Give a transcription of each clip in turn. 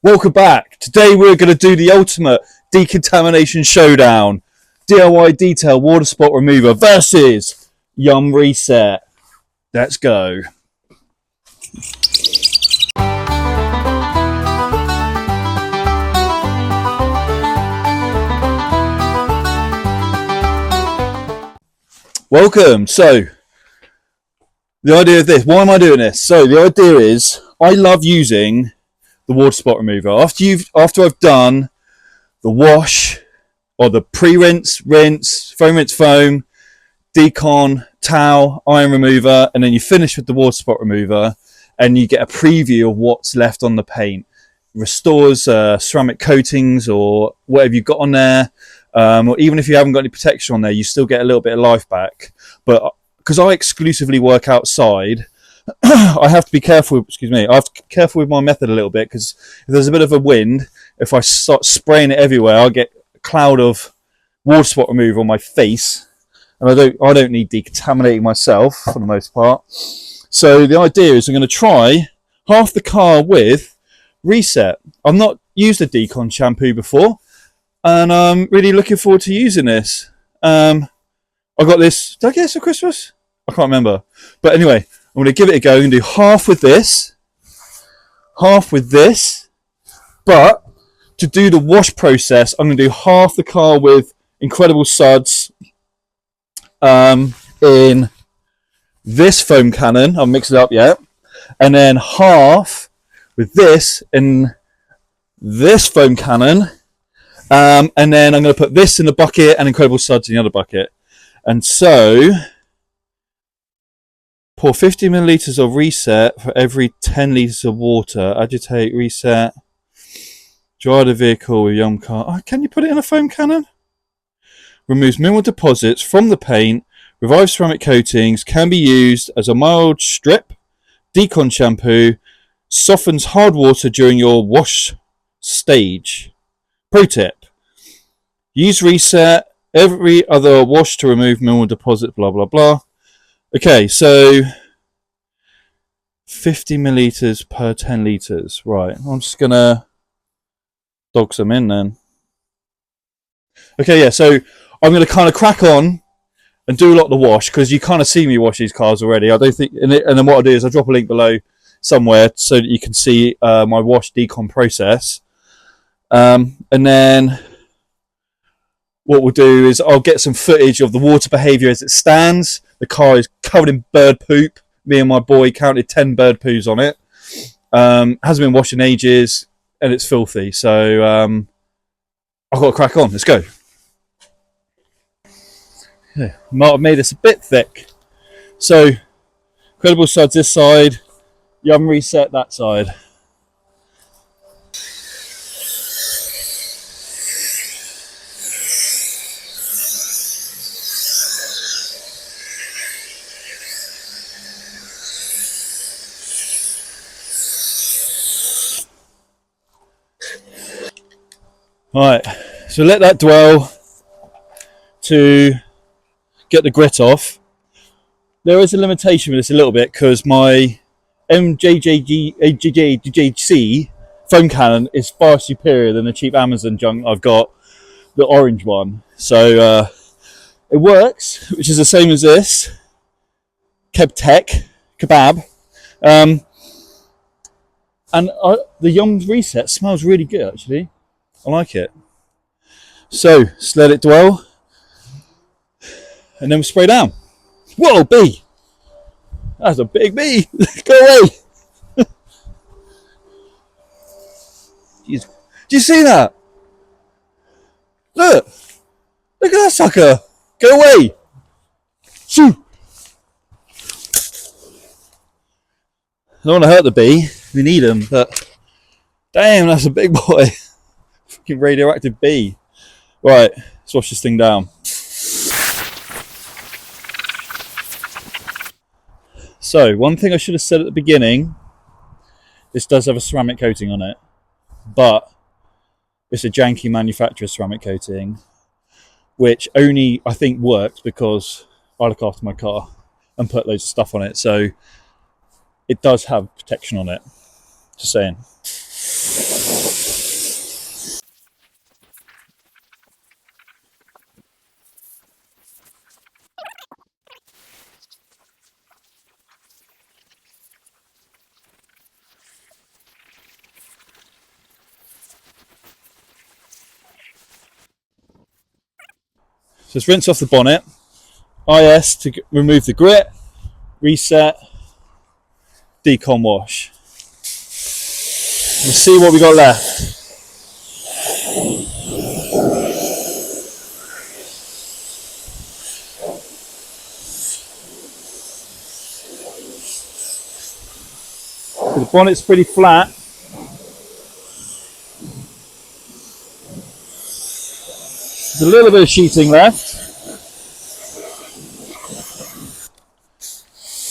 Welcome back. Today we're going to do the ultimate decontamination showdown. DIY Detail Waterspot Remover versus Yum Reset. Let's go. Welcome. So, the idea of this, why am I doing this? So, the idea is, I love using the water spot remover. After I've done the wash or the pre-rinse, rinse, foam, decon, towel, iron remover, and then you finish with the water spot remover and you get a preview of what's left on the paint. Restores ceramic coatings or whatever you've got on there. Or even if you haven't got any protection on there, you still get a little bit of life back. But because I exclusively work outside, I have to be careful. I have to be careful with my method a little bit, because if there's a bit of a wind, if I start spraying it everywhere, I'll get a cloud of water spot remover on my face, and I don't need decontaminating myself for the most part. So the idea is I'm going to try half the car with Reset. I've not used a decon shampoo before, and I'm really looking forward to using this. I got this, did I get this for Christmas? I can't remember. But anyway, I'm going to give it a go. I'm going to do half with this, but to do the wash process, I'm going to do half the car with Incredible Suds in this foam cannon. I'll mix it up yet. And then half with this in this foam cannon. And then I'm going to put this in the bucket and Incredible Suds in the other bucket. And so, pour 50 millilitres of Reset for every 10 litres of water. Agitate, Reset. Dry the vehicle with Yum Car. Oh, can you put it in a foam cannon? Removes mineral deposits from the paint. Revives ceramic coatings. Can be used as a mild strip. Decon shampoo. Softens hard water during your wash stage. Pro tip. Use Reset every other wash to remove mineral deposit. Blah, blah, blah. Okay, so 50 millilitres per 10 litres. Right, I'm just going to dog some in then. Okay, yeah, so I'm going to kind of crack on and do a lot of the wash, because you kind of see me wash these cars already. I don't think, and then what I'll do is I'll drop a link below somewhere so that you can see my wash decon process. And then what we'll do is I'll get some footage of the water behaviour as it stands. The car is covered in bird poop. Me and my boy counted 10 bird poos on it. Hasn't been washed in ages, and it's filthy. So I've got to crack on. Let's go. Yeah, might have made this a bit thick. So, Incredible Suds this side, Yum Reset that side. Right, so let that dwell to get the grit off. There is a limitation with this a little bit, because my MJJC foam cannon is far superior than the cheap Amazon junk I've got, the orange one. So it works, which is the same as this. Kebab. And the Yum Reset smells really good, actually. I like it. So, just let it dwell. And then we'll spray down. Whoa, bee! That's a big bee! Go away! Jeez. Do you see that? Look! Look at that sucker! Go away! Shoo! I don't want to hurt the bee. We need him, but damn, that's a big boy. Fucking radioactive bee. Right, let's wash this thing down. So, one thing I should have said at the beginning, this does have a ceramic coating on it, but it's a janky manufacturer ceramic coating, which only, I think, works because I look after my car and put loads of stuff on it. So, it does have protection on it. Just saying. let's rinse off the bonnet. IS to remove the grit, reset, decon wash. Let's see what we got left. The bonnet's pretty flat. There's a little bit of sheeting left. I'm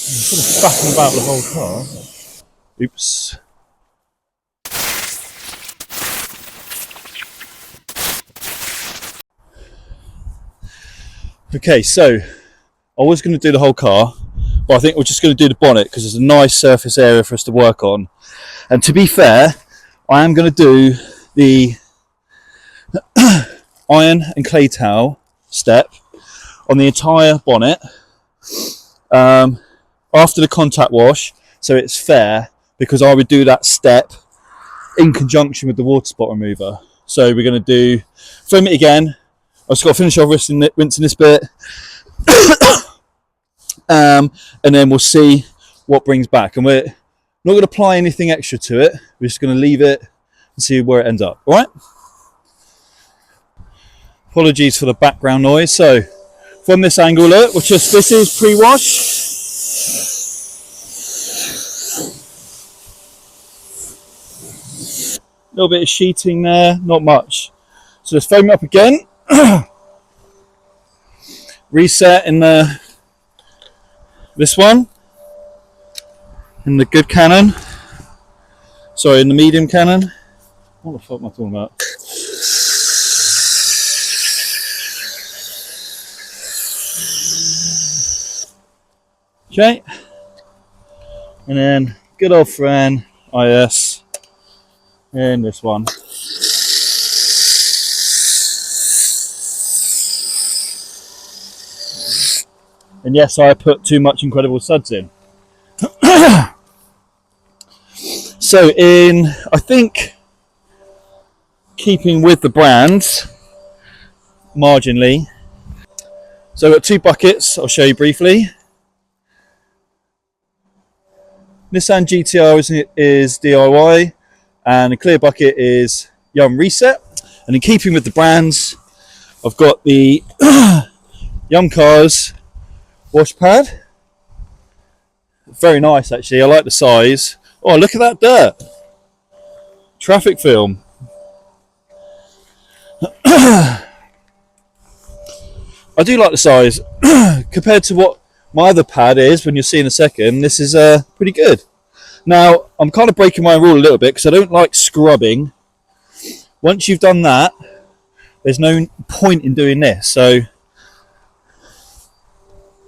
sort of faffing about the whole car. Oops. Okay, so I was going to do the whole car, but I think we're just going to do the bonnet because there's a nice surface area for us to work on. And to be fair, I am going to do the iron and clay towel step on the entire bonnet after the contact wash, so it's fair, because I would do that step in conjunction with the water spot remover. So we're going to do foam it again. I've just got to finish off rinsing this bit. And then we'll see what brings back. And we're not going to apply anything extra to it. We're just going to leave it and see where it ends up. All right? Apologies for the background noise. So from this angle, look, this is pre-wash. A little bit of sheeting there, not much. So let's foam it up again. Reset in this one, in the good cannon. Sorry, in the medium cannon. What the fuck am I talking about? Okay, and then good old friend IS in this one. And yes, I put too much Incredible Suds in. So I think, keeping with the brands, marginally. So I've got 2 buckets, I'll show you briefly. Nissan GTR is DIY, and the clear bucket is Yum Reset. And in keeping with the brands, I've got the Yum Cars wash pad. Very nice, actually. I like the size. Oh, look at that dirt. Traffic film. I do like the size. Compared to what my other pad is, when you'll see in a second, this is pretty good. Now, I'm kind of breaking my rule a little bit because I don't like scrubbing. Once you've done that, there's no point in doing this. So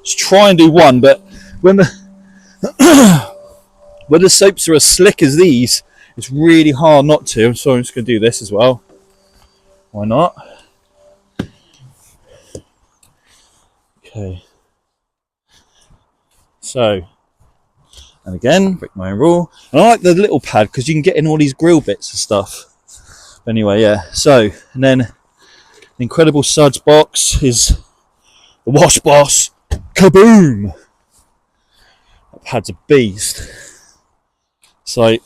just try and do one, but when the when the soaps are as slick as these, it's really hard not to. So I'm just going to do this as well. Why not? Okay. So, and again, break my own rule. And I like the little pad because you can get in all these grill bits and stuff. Anyway, yeah. So, and then the Incredible Suds box is the Wash Boss. Kaboom! That pad's a beast. It's like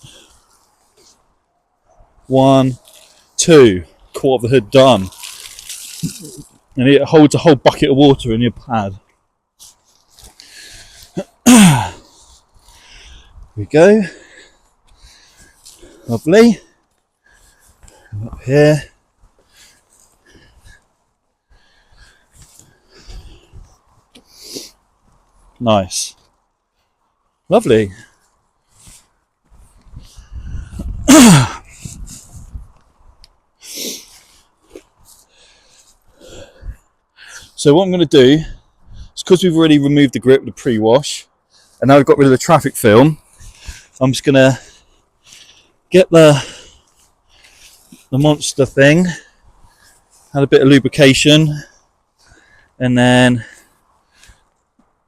1, 2, quarter of the hood done. And it holds a whole bucket of water in your pad. Here we go. Lovely. Up here. Nice. Lovely. So what I'm going to do is, because we've already removed the grip with the pre-wash, and now we've got rid of the traffic film, I'm just going to get the monster thing, add a bit of lubrication, and then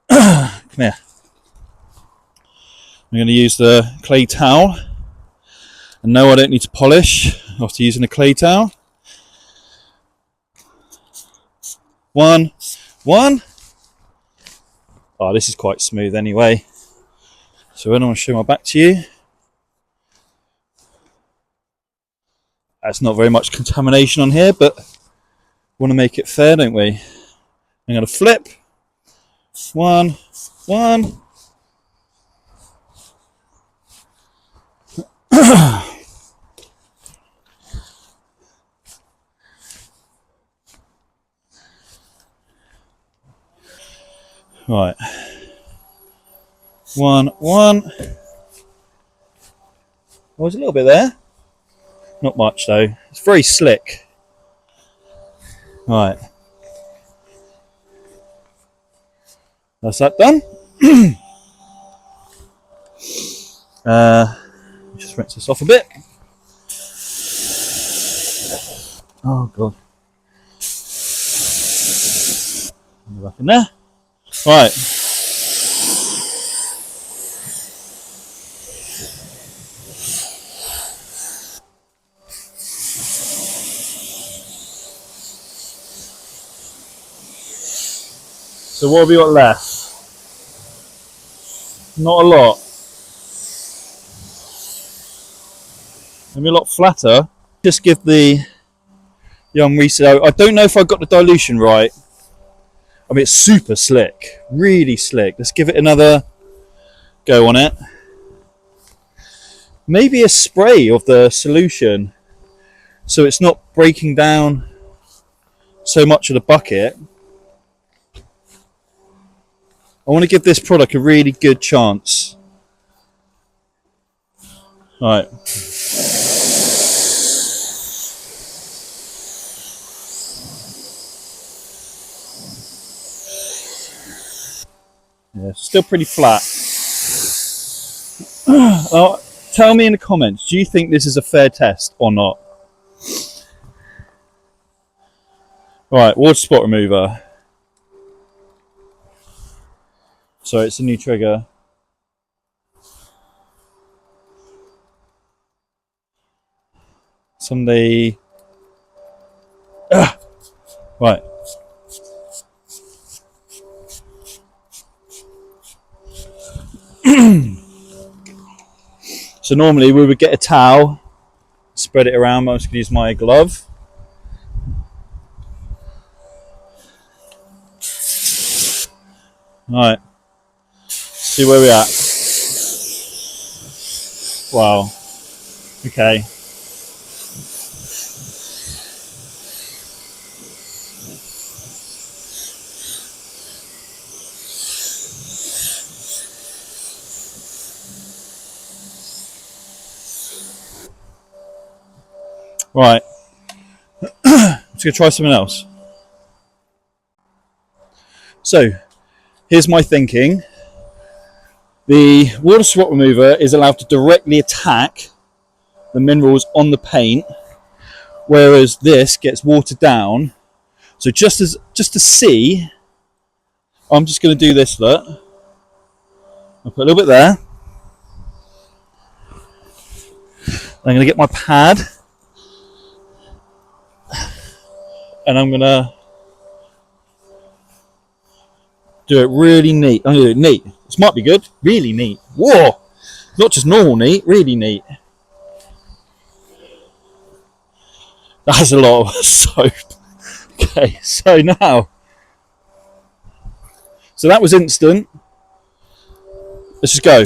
come here. I'm going to use the clay towel, and no, I don't need to polish after using the clay towel. One. Oh, this is quite smooth anyway. So when I want to show my back to you, that's not very much contamination on here, but we want to make it fair, don't we? I'm going to flip. One. Right. One. Oh, there's a little bit there. Not much though. It's very slick. Right. That's that done. Just rinse this off a bit. Oh god. Back in there. Right. So what have we got left? Not a lot. Maybe a lot flatter. Just give the young reset. I don't know if I got the dilution right. I mean, it's super slick, really slick. Let's give it another go on it. Maybe a spray of the solution so it's not breaking down so much of the bucket. I want to give this product a really good chance. All right. Yeah, still pretty flat. Tell me in the comments, do you think this is a fair test or not? Right, water spot remover. So it's a new trigger. Someday. Right. So normally we would get a towel, spread it around, but I'm just going to use my glove. Right, see where we're at. Wow, okay. Right, I'm just going to try something else. So, here's my thinking. The water spot remover is allowed to directly attack the minerals on the paint, whereas this gets watered down. So just to see, I'm just going to do this, look. I'll put a little bit there. I'm going to get my pad. And I'm going to do it really neat. I'm going to do it neat. This might be good. Really neat. Whoa! Not just normal neat, really neat. That's a lot of soap. Okay, so now. So that was instant. Let's just go.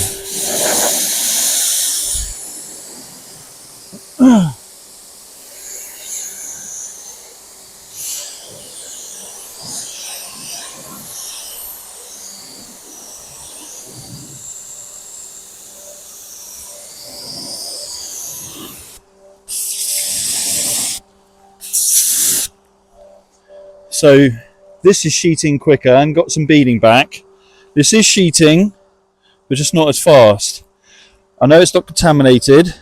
So this is sheeting quicker and got some beading back. This is sheeting, but just not as fast. I know it's not contaminated.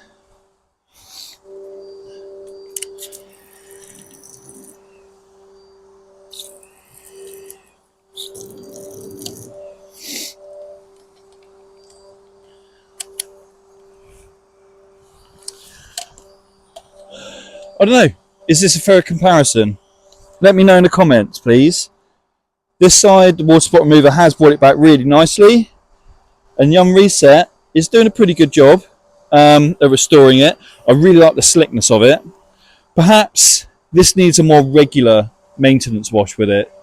I don't know. Is this a fair comparison? Let me know in the comments, please. This side, the water spot remover has brought it back really nicely, and Yum Reset is doing a pretty good job of restoring it. I really like the slickness of it. Perhaps this needs a more regular maintenance wash with it.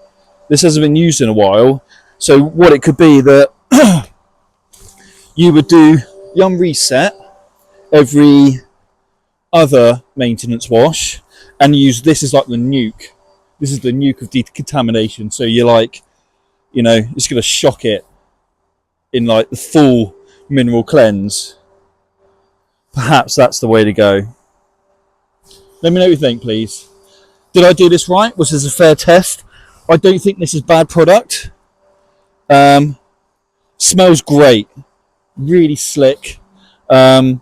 This hasn't been used in a while, so what it could be that you would do Yum Reset every other maintenance wash and use this as like the nuke. This is the nuke of decontamination. So you're like, you know, it's going to shock it in like the full mineral cleanse. Perhaps that's the way to go. Let me know what you think, please. Did I do this right? Was this a fair test? I don't think this is bad product. Smells great. Really slick. Did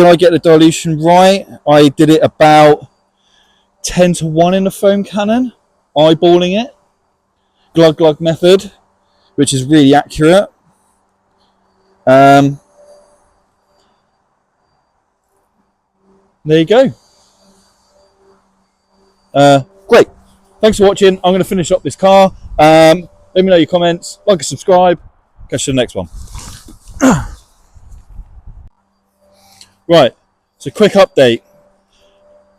I get the dilution right? I did it about 10-1 in the foam cannon, eyeballing it. Glug glug method, which is really accurate. There you go. Great. Thanks for watching. I'm going to finish up this car. Let me know your comments. Like and subscribe. Catch you in the next one. Right. So quick update.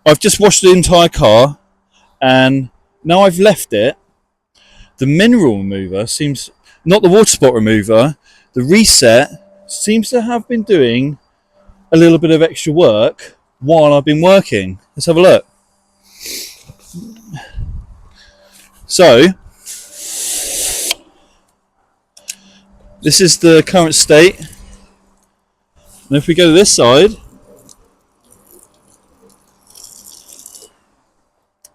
I've just washed the entire car, and now I've left it. The mineral remover seems, not the water spot remover, the reset seems to have been doing a little bit of extra work while I've been working. Let's have a look. So, this is the current state. And if we go to this side,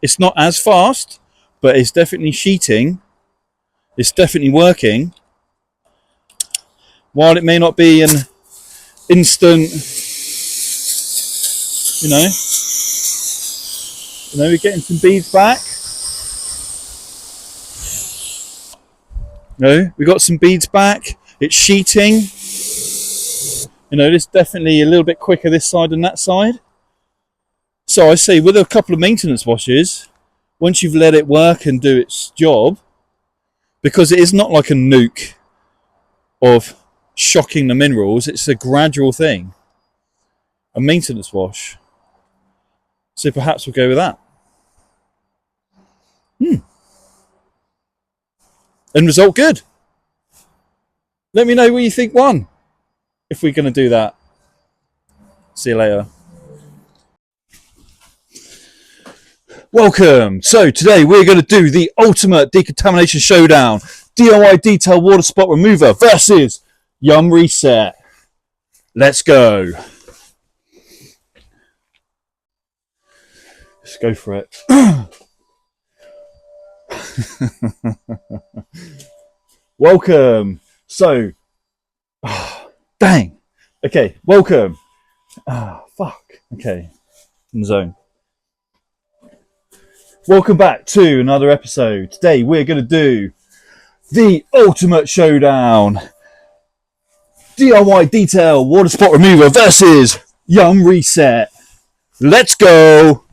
it's not as fast, but it's definitely sheeting. It's definitely working. While it may not be an instant, you know, we're getting some beads back. We got some beads back. It's sheeting. You know, it's definitely a little bit quicker this side than that side. So I say with a couple of maintenance washes, once you've let it work and do its job, because it is not like a nuke of shocking the minerals, it's a gradual thing. A maintenance wash. So perhaps we'll go with that. End result good. Let me know what you think won, if we're going to do that. See you later. Welcome. So today we're going to do the ultimate decontamination showdown. DIY Detail Waterspot Remover versus Yum Reset. Let's go. Let's go for it. Welcome. So, dang. Okay, welcome. Fuck. Okay, in the zone. Welcome back to another episode. Today we're going to do the ultimate showdown. DIY Detail Waterspot Remover versus Yum Reset. Let's go.